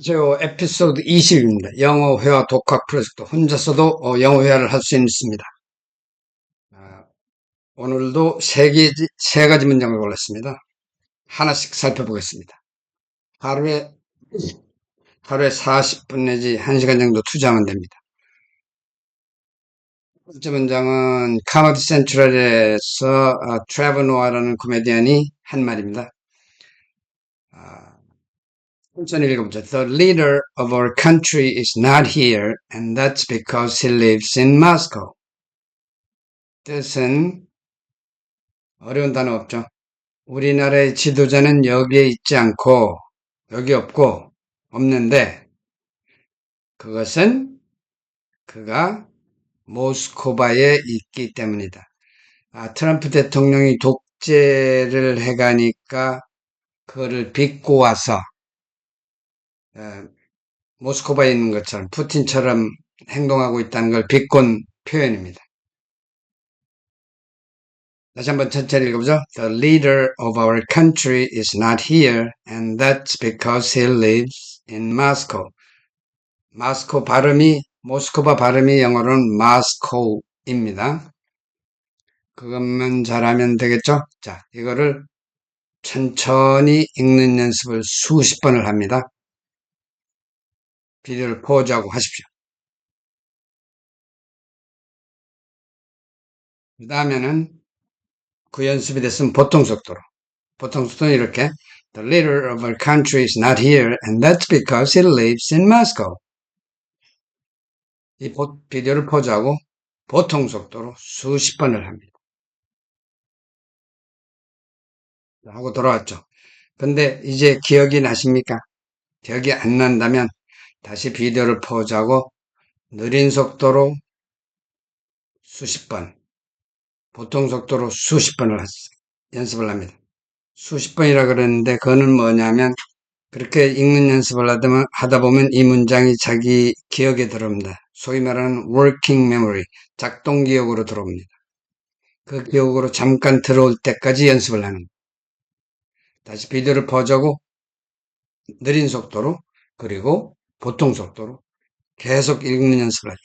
저 에피소드 20입니다. 영어 회화 독학 프로젝트. 혼자서도 영어 회화를 할 수 있습니다. 아, 오늘도 세 가지 문장을 골랐습니다. 하나씩 살펴보겠습니다. 하루에, 하루에 40분 내지 1시간 정도 투자하면 됩니다. 첫 번째 문장은 카머디 센트럴에서 트레버 노아라는 코미디언이 한 말입니다. 아, 천천히 읽어보죠. The leader of our country is not here, and that's because he lives in Moscow. 뜻은 어려운 단어 없죠. 우리나라의 지도자는 여기에 있지 않고, 여기 없고, 없는데, 그것은 그가 모스코바에 있기 때문이다. 트럼프 대통령이 독재를 해가니까 그거를 빚고 와서, 에, 모스코바에 있는 것처럼 푸틴처럼 행동하고 있다는 걸 비꼰 표현입니다. 다시 한번 천천히 읽어보죠. The leader of our country is not here, and that's because he lives in Moscow. 모스코바 발음이 영어로는 마스코입니다. 그것만 잘하면 되겠죠? 자, 이거를 천천히 읽는 연습을 수십 번을 합니다. 비디오를 포즈하고 하십시오. 그 다음에는 그 연습이 됐으면 보통 속도로. 보통 속도는 이렇게. The leader of our country is not here, and that's because he lives in Moscow. 이 비디오를 포즈하고 보통 속도로 수십 번을 합니다. 하고 돌아왔죠. 근데 이제 기억이 나십니까? 기억이 안 난다면 다시 비디오를 포즈하고 느린 속도로 수십 번, 보통 속도로 수십 번을 연습을 합니다. 수십 번이라 그러는데 그거는 뭐냐면 그렇게 읽는 연습을 하다 보면 이 문장이 자기 기억에 들어옵니다. 소위 말하는 working memory, 작동 기억으로 들어옵니다. 그 기억으로 잠깐 들어올 때까지 연습을 하는 거예요. 다시 비디오를 포즈하고 느린 속도로 그리고 보통 속도로 계속 읽는 연습을 하죠.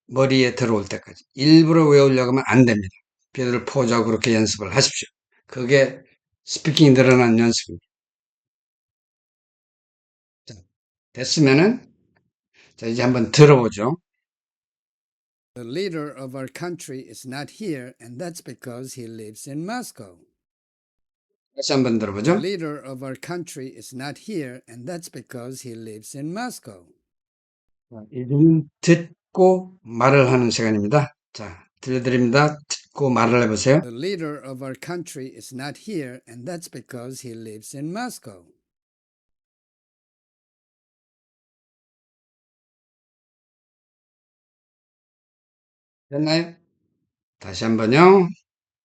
머리에 들어올 때까지. 일부러 외우려고 하면 안 됩니다. 비디오를 포즈하고 그렇게 연습을 하십시오. 그게 스피킹이 늘어난 연습입니다. 자, 됐으면은 자, 이제 한번 들어보죠. The leader of our country is not here, and that's because he lives in Moscow. 다시 한번 들어보죠. The leader of our country is not here, and that's because he lives in Moscow. 이제는 듣고 말을 하는 시간입니다. 자, 들려드립니다. 듣고 말을 해보세요. The leader of our country is not here, and that's because he lives in Moscow. 됐나요? 다시 한번요.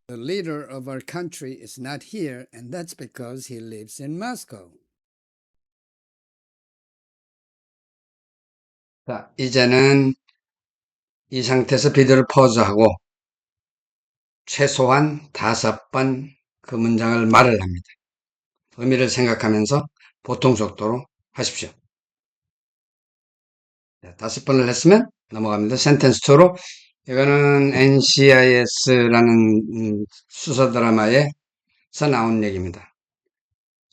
The leader of our country is not here, and that's because he lives in Moscow. 자, 이제는 이 상태에서 비디오를 포즈하고 최소한 5번 그 문장을 말을 합니다. 의미를 생각하면서 보통 속도로 하십시오. 자, 5번을 했으면 넘어갑니다. 센텐스 2로. 이거는 NCIS라는 수사 드라마에서 나온 얘기입니다.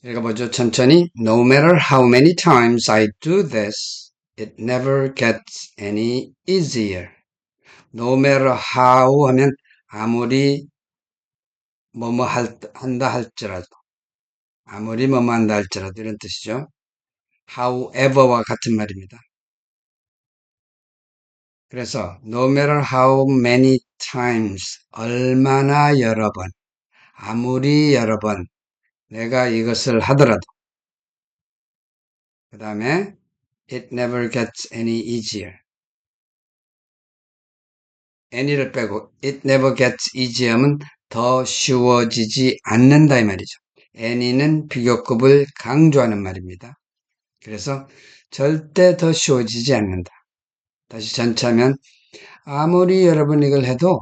읽어보죠. 천천히. No matter how many times I do this, it never gets any easier. No matter how 하면 아무리 뭐뭐 한다 할지라도 아무리 뭐뭐 한다 할지라도 이런 뜻이죠. however와 같은 말입니다. 그래서 no matter how many times 얼마나 여러 번 아무리 여러 번 내가 이것을 하더라도 그 다음에 it never gets any easier any를 빼고 it never gets easier 하면 더 쉬워지지 않는다 이 말이죠. any는 비교급을 강조하는 말입니다. 그래서 절대 더 쉬워지지 않는다. 다시 전치하면 아무리 여러분 이걸 해도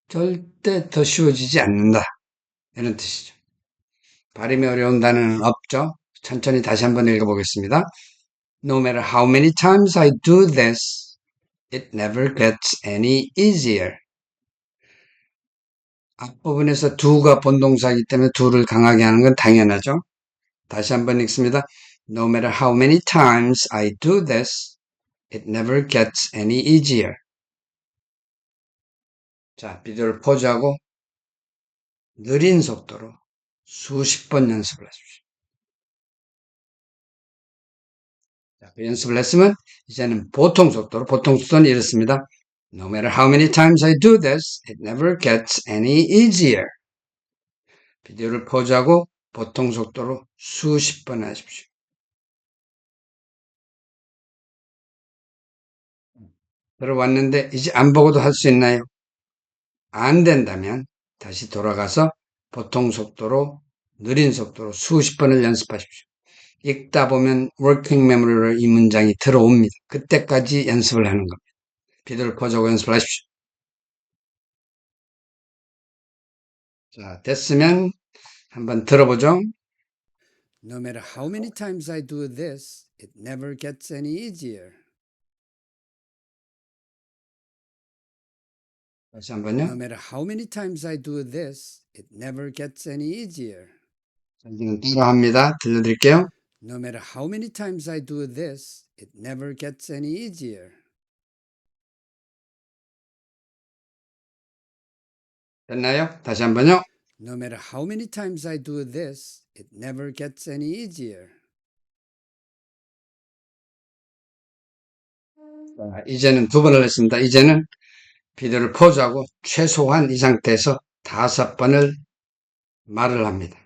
절대 더 쉬워지지 않는다. 이런 뜻이죠. 발음이 어려운 단어는 없죠. 천천히 다시 한번 읽어보겠습니다. No matter how many times I do this, it never gets any easier. 앞부분에서 do가 본동사이기 때문에 do를 강하게 하는 건 당연하죠. 다시 한번 읽습니다. No matter how many times I do this, it never gets any easier. 자, 비디오를 포즈하고 느린 속도로 수십 번 연습을 하십시오. 자, 그 연습을 했으면 이제는 보통 속도로, 보통 속도는 이렇습니다. No matter how many times I do this, it never gets any easier. 비디오를 포즈하고 보통 속도로 수십 번 하십시오. 들어왔는데 이제 안 보고도 할 수 있나요? 안 된다면 다시 돌아가서 보통 속도로, 느린 속도로 수십 번을 연습하십시오. 읽다 보면 워킹 메모리로 이 문장이 들어옵니다. 그때까지 연습을 하는 겁니다. 비디오를 포즈하고 연습을 하십시오. 자, 됐으면 한번 들어보죠. No matter how many times I do this, it never gets any easier. 다시 한번요. No matter how many times I do this, it never gets any easier. 자, 이제는 따라합니다. 들려드릴게요. No matter how many times I do this, it never gets any easier. 됐나요? 다시 한번요. No matter how many times I do this, it never gets any easier. 자, 이제는 두 번을 했습니다. 이제는 비디오를 포즈하고 최소한 이 상태에서 5번을 말을 합니다.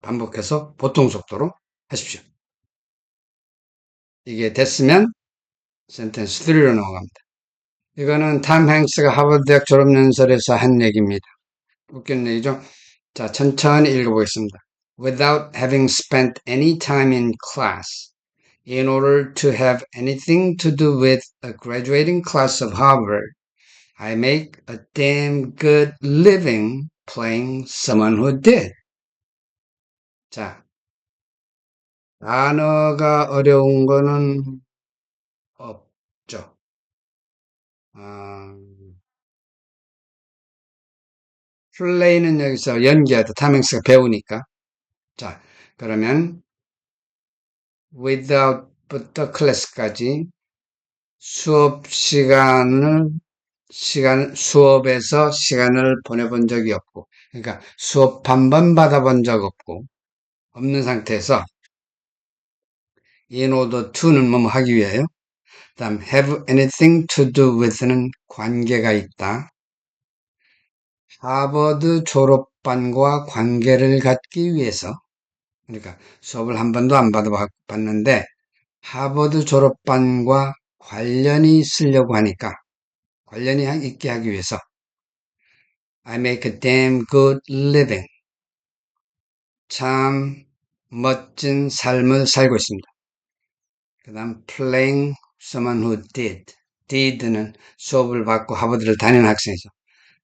반복해서 보통 속도로 하십시오. 이게 됐으면 센텐스 3로 넘어갑니다. 이거는 탐 행스가 하버드 대학 졸업연설에서 한 얘기입니다. 웃긴 얘기죠? 자, 천천히 읽어보겠습니다. Without having spent any time in class, in order to have anything to do with a graduating class of Harvard, I make a damn good living playing someone who did. 자, 단어가 어려운 거는 없죠. 플레이는 여기서 연기하다 탐행스가 배우니까. 자, 그러면 without부터 class까지 수업에서 시간을 보내본 적이 없고, 그러니까 수업 한 번 받아본 적 없고, 없는 상태에서 in order to는 뭐뭐 하기 위하여, 다음 have anything to do with는 관계가 있다. 하버드 졸업반과 관계를 갖기 위해서, 그러니까 수업을 한 번도 안 받아봤는데 하버드 졸업반과 관련이 있으려고 하니까, 관련이 있게 하기 위해서 I make a damn good living. 참 멋진 삶을 살고 있습니다. 그 다음 playing someone who did. did는 수업을 받고 하버드를 다니는 학생이죠.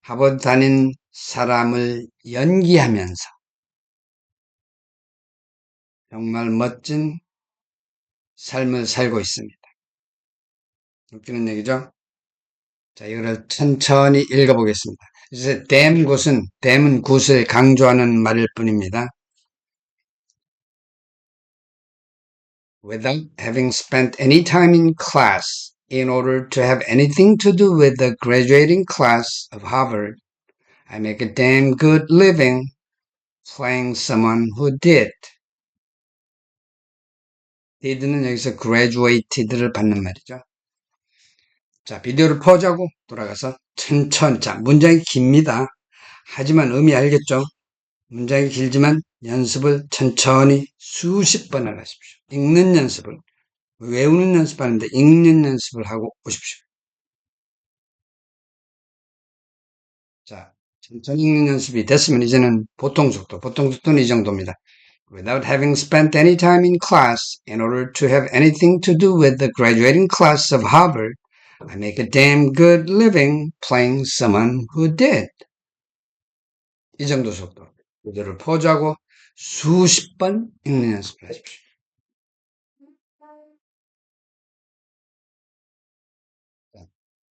하버드 다닌 사람을 연기하면서 정말 멋진 삶을 살고 있습니다. 웃기는 얘기죠? 자, 이거를 천천히 읽어보겠습니다. 이제 damn은 굿을 강조하는 말일 뿐입니다. Without having spent any time in class, in order to have anything to do with the graduating class of Harvard, I make a damn good living playing someone who did. did는 여기서 graduated를 받는 말이죠. 자, 비디오를 포즈하고 돌아가서 천천히. 자, 문장이 깁니다. 하지만 의미 알겠죠? 문장이 길지만 연습을 천천히 수십 번을 하십시오. 읽는 연습을, 외우는 연습하는데 읽는 연습을 하고 오십시오. 자, 천천히 읽는 연습이 됐으면 이제는 보통 속도는 이 정도입니다. Without having spent any time in class, in order to have anything to do with the graduating class of Harvard, I make a damn good living playing someone who did. 이 정도 속도. 그대로 포즈하고 수십 번 읽는 연습을 하십시오.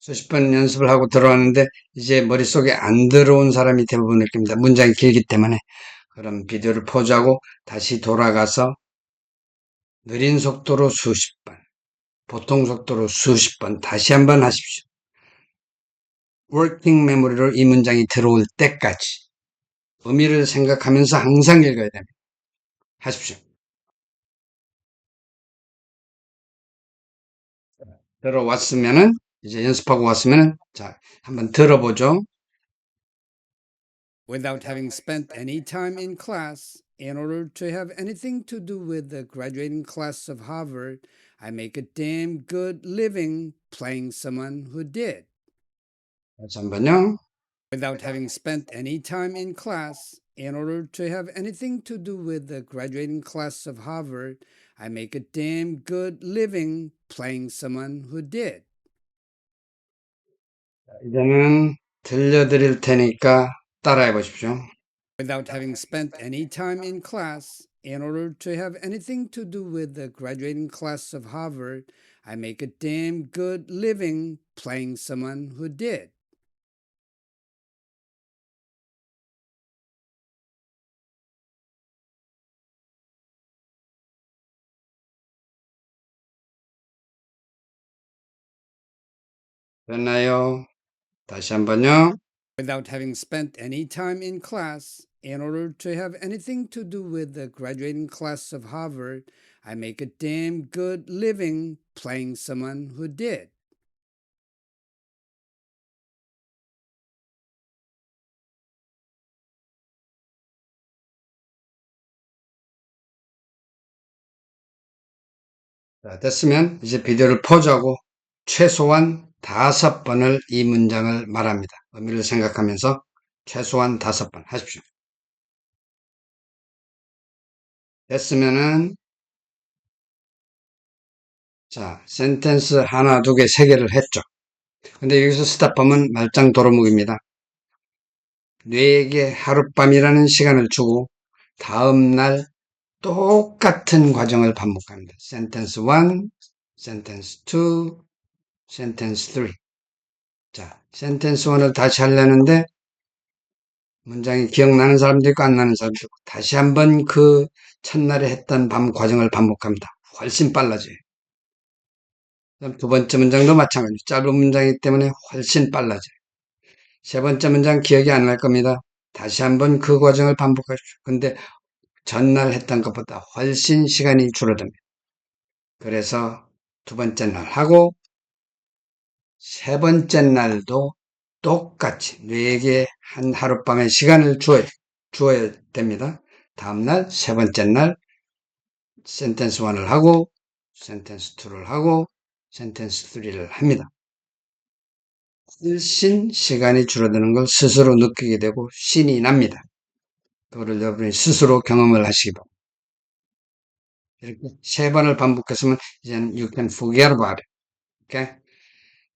수십 번 연습을 하고 들어왔는데 이제 머릿속에 안 들어온 사람이 대부분일 겁니다. 문장이 길기 때문에. 그럼 비디오를 포즈하고 다시 돌아가서 느린 속도로 수십 번, 보통 속도로 수십 번 다시 한번 하십시오. 워킹 메모리로 이 문장이 들어올 때까지 의미를 생각하면서 항상 읽어야 됩니다. 하십시오. 들어왔으면은 이제 연습하고 왔으면은 자, 한번 들어보죠. Without having spent any time in class, in order to have anything to do with the graduating class of Harvard, I make a damn good living playing someone who did. 다시 한번요. Without having spent any time in class, in order to have anything to do with the graduating class of Harvard, I make a damn good living playing someone who did. 이제는 들려드릴 테니까 따라해 보십시오. Without having spent any time in class, in order to have anything to do with the graduating class of Harvard, I make a damn good living playing someone who did. 됐나요? 다시 한번요. Without having spent any time in class, in order to have anything to do with the graduating class of Harvard, I make a damn good living playing someone who did. 자, 됐으면 이제 비디오를 포즈하고 최소한 5번을 이 문장을 말합니다. 의미를 생각하면서 최소한 5번 하십시오. 됐으면은 자, 센텐스 하나, 두 개, 세 개를 했죠. 근데 여기서 스탑하면 말짱 도루묵입니다. 뇌에게 하룻밤이라는 시간을 주고 다음날 똑같은 과정을 반복합니다. 센텐스 1, 센텐스 2, 센텐스 3. 자, 센텐스 1을 다시 하려는데 문장이 기억나는 사람도 있고 안 나는 사람도 있고 다시 한번 그 첫날에 했던 과정을 반복합니다. 훨씬 빨라져요. 그다음 두 번째 문장도 마찬가지로 짧은 문장이기 때문에 훨씬 빨라져요. 세 번째 문장 기억이 안 날 겁니다. 다시 한번 그 과정을 반복하십시오. 근데 전날 했던 것보다 훨씬 시간이 줄어듭니다. 그래서 두 번째 날 하고 세 번째 날도 똑같이 뇌에게 한 하룻밤의 시간을 주어야 됩니다. 다음날 세 번째 날 센텐스 1을 하고 센텐스 2를 하고 센텐스 3를 합니다. 훨씬 시간이 줄어드는 걸 스스로 느끼게 되고 신이 납니다. 그거를 여러분이 스스로 경험을 하시기 바랍니다. 이렇게 세 번을 반복했으면 이제는 you can forget about it. Okay?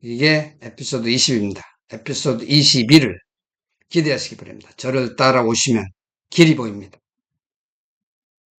이게 에피소드 20입니다. 에피소드 21을 기대하시기 바랍니다. 저를 따라오시면 길이 보입니다.